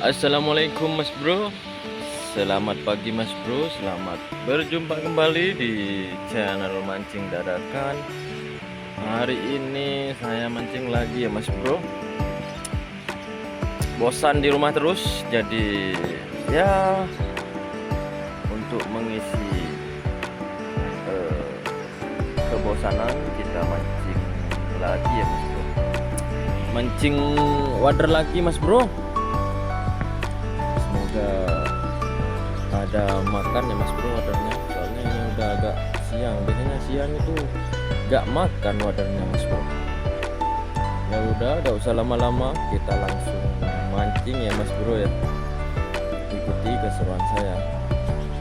Assalamualaikum Mas Bro. Selamat pagi Mas Bro. Selamat berjumpa kembali di channel Mancing Dadakan. Hari ini saya mancing lagi ya Mas Bro. Bosan di rumah terus, jadi ya untuk mengisi kebosanan kita mancing lagi ya Mas Bro. Mancing wader lagi Mas Bro. Semoga ada makan ya Mas Bro wadernya, soalnya ini udah agak siang. Biasanya siang itu gak makan wadernya Mas Bro. Ya udah, gak usah lama-lama, kita langsung mancing ya Mas Bro ya. Ikuti keseruan saya.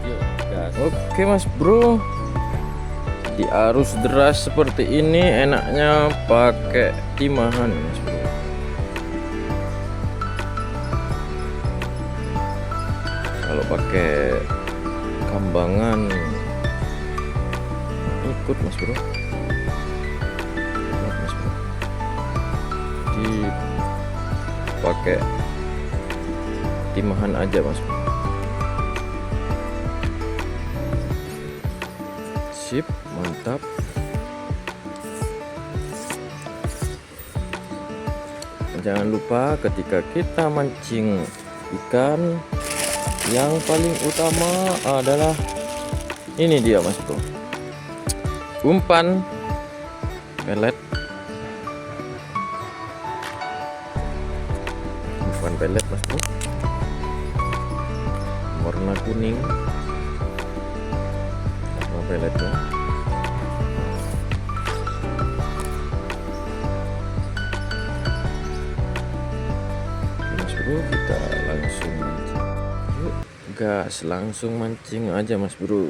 Yuk gas. Oke Mas Bro, di arus deras seperti ini enaknya pakai timahan Mas Bro. Kalau pakai kambangan ikut Mas Bro, dipakai timahan aja Mas Bro. Sip, mantap. Jangan lupa ketika kita mancing ikan, yang paling utama adalah ini dia Mas Bro, umpan pelet. Umpan pelet Mas Bro, warna kuning warna peletnya. Oke Mas Bro, kita langsung mancing. Yuk gas, langsung mancing aja Mas Bro.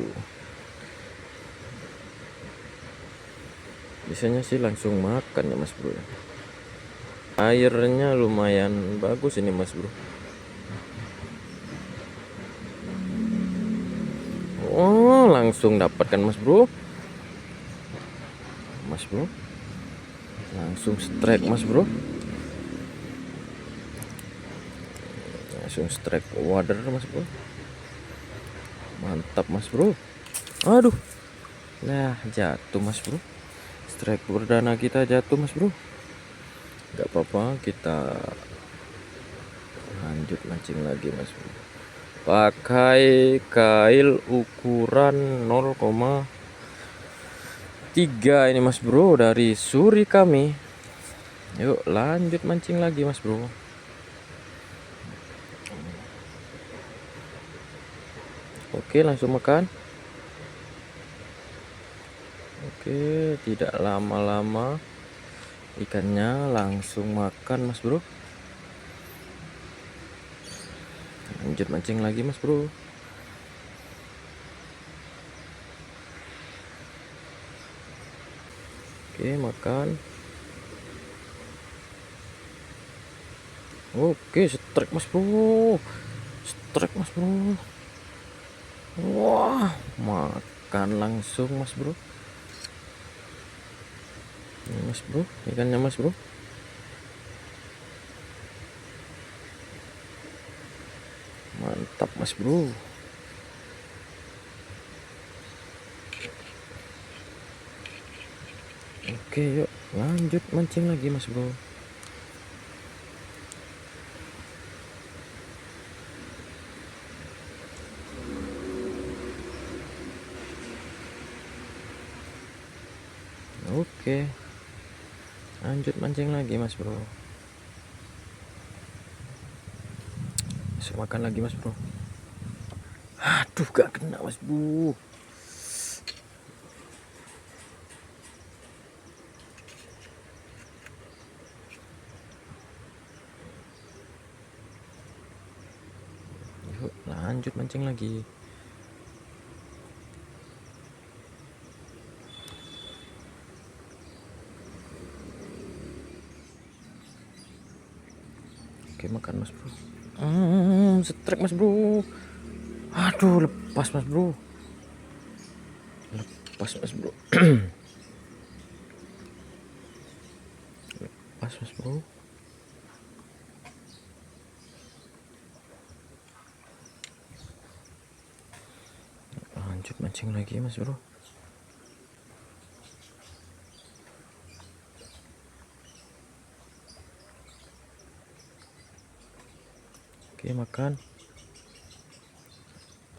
Biasanya sih langsung makan ya Mas Bro. Airnya lumayan bagus ini Mas Bro. Oh, langsung dapatkan Mas Bro. Mas Bro, langsung strike Mas Bro. Langsung strike wader Mas Bro. Mantap Mas Bro. Aduh, nah jatuh Mas Bro. Strike perdana kita jatuh Mas Bro. Gak apa-apa, kita lanjut mancing lagi Mas Bro. Pakai kail ukuran 0,3 ini Mas Bro, dari suri kami. Yuk lanjut mancing lagi Mas Bro. Oke, langsung makan. Oke, tidak lama-lama ikannya langsung makan Mas Bro. Lanjut mancing lagi Mas Bro. Oke, makan. Oke, strike Mas Bro. Strike Mas Bro. Wah, makan langsung Mas Bro. Ini Mas Bro, ikannya Mas Bro. Mantap Mas Bro. Oke, yuk lanjut mancing lagi Mas Bro. Oke, lanjut mancing lagi Mas Bro. Masuk makan lagi Mas Bro. Aduh, gak kena Mas Bro. Yuk lanjut mancing lagi. Oke, makan Mas Bro. Strike Mas Bro. Aduh, lepas Mas Bro. Lepas Mas Bro. Lepas Mas Bro. Lanjut mancing lagi mas bro. Oke, makan.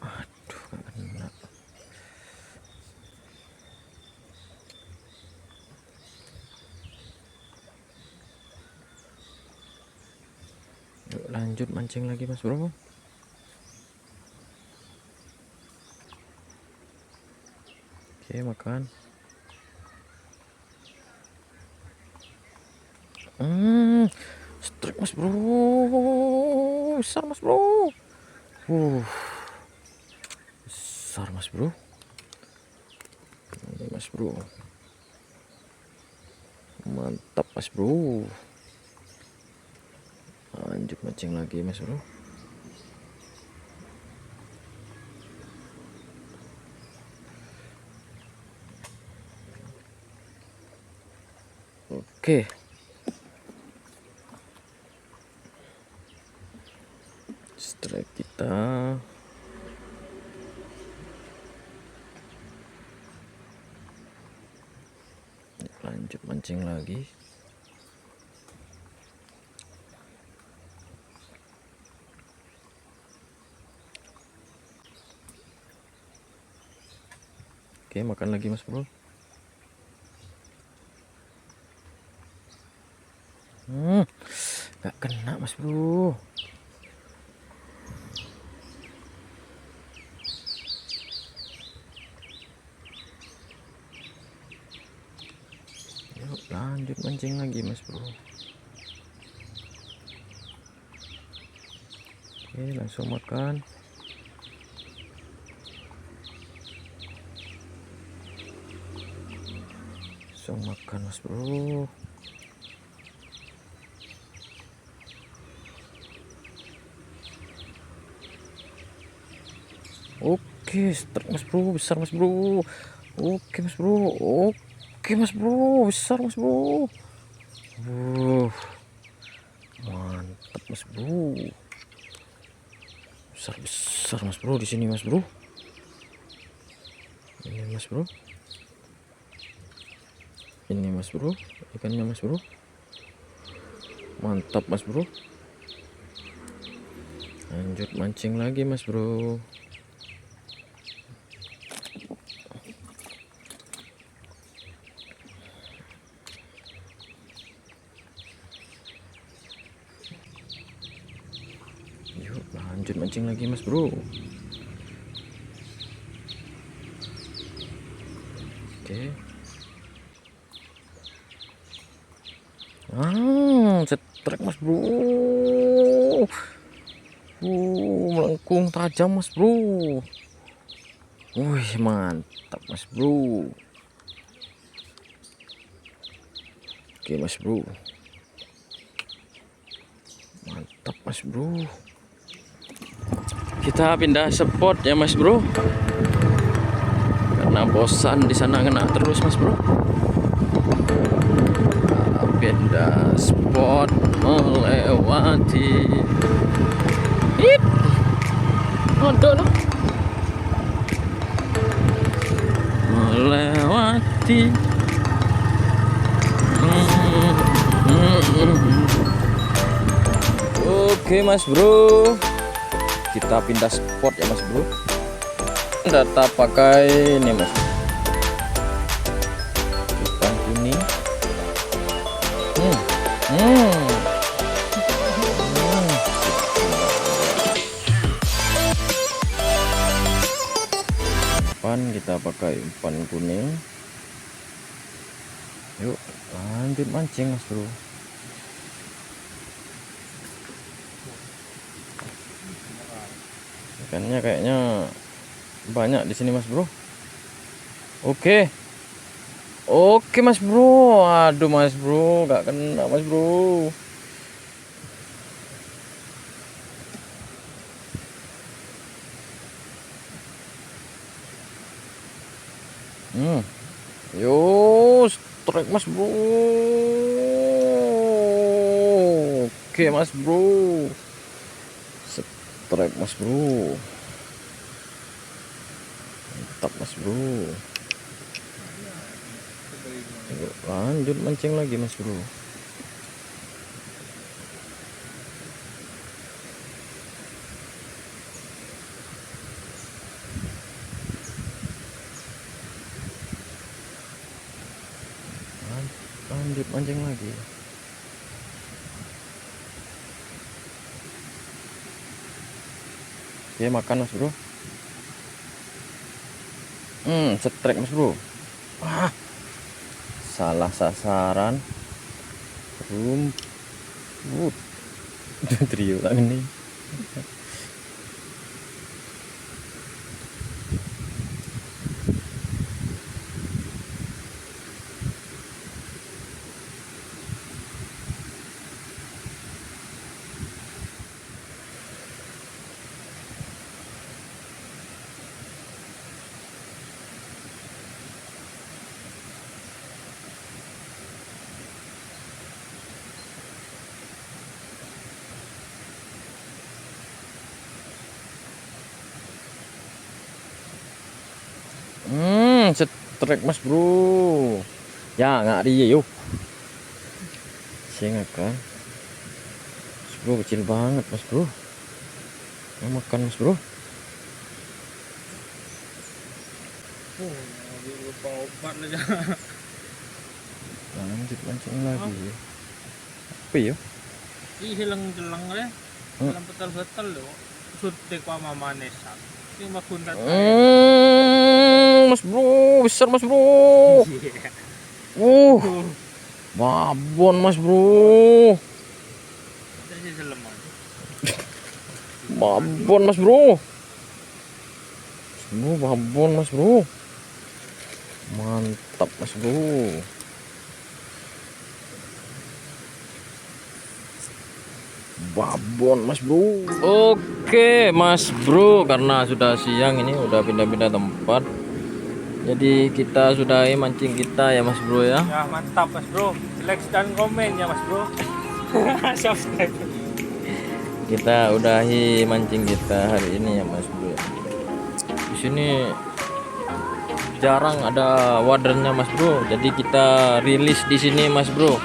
Aduh, gak kena. Yuk lanjut mancing lagi mas bro. Oke, makan. Strike mas bro, besar mas bro. Besar mas bro. Ini mas bro, mantap mas bro. Lanjut mancing lagi mas bro. Oke, strike kita. Lanjut mancing lagi. Oke, makan lagi mas bro. Gak kena mas bro. Yuk lanjut mancing lagi mas bro. Oke, langsung makan. Langsung makan mas bro. Oke, strike mas bro, besar mas bro. Oke mas bro, oke mas bro, besar mas bro. Mantap mas bro. Besar mas bro di sini mas bro. Ini mas bro. Ini mas bro, ikannya mas bro. Mantap mas bro. Lanjut mancing lagi mas bro. Yuk lanjut mancing lagi mas bro. Oke. Strike mas bro. Melengkung tajam mas bro. Wih, mantap mas bro. Oke mas bro, mantap mas bro. Kita pindah spot ya mas bro, karena bosan di sana kena terus mas bro. Pindah spot melewati melewati Oke mas bro, kita pindah spot ya mas bro. Data pakai ini mas, ikan kuning. Umpan kita pakai umpan kuning. Yuk lanjut mancing mas bro. Ikannya kayaknya banyak di sini mas bro. Oke mas bro. Aduh mas bro, gak kena mas bro. Yo, strike mas bro. Oke mas bro, strike mas bro. mantap mas bro. Lanjut mancing lagi mas bro. Lanjut mancing lagi. Oke, makan mas bro. Setrek mas bro. Salah sasaran. Trio lah ini. Setrek mas bro. Ya nggak dia yuk. Saya kan. Mas bro kecil banget mas bro. Mau makan mas bro. Lupa obat aja. Lanjut mancing lagi. Apa ya? Ih hilang jelang deh. Dalam betul-betul loh. Sudah kwa mama nesak. Ini bakun Mas bro, besar mas bro. Babon mas bro. Babon mas bro. Babon mas bro. Mantap mas bro. Babon mas bro. Oke mas bro, karena sudah siang ini udah pindah-pindah tempat, jadi kita sudahi mancing kita ya mas bro ya. Ya mantap mas bro. Like dan komen ya mas bro. Subscribe. Kita udahi mancing kita hari ini ya mas bro. Di sini jarang ada wadernya mas bro, jadi kita rilis di sini mas bro,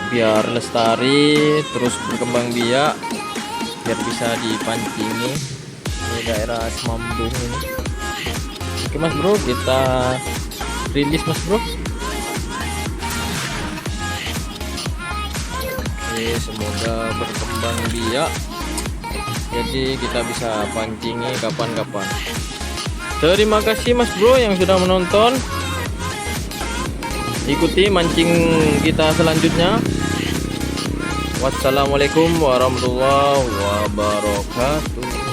biar lestari terus berkembang biak, biar bisa dipancingi di daerah Semambung ini. Oke mas bro, kita rilis mas bro. Oke, semoga berkembang biak, jadi kita bisa pancingi kapan-kapan. Terima kasih mas bro yang sudah menonton. Ikuti mancing kita selanjutnya. Wassalamualaikum warahmatullahi wabarakatuh.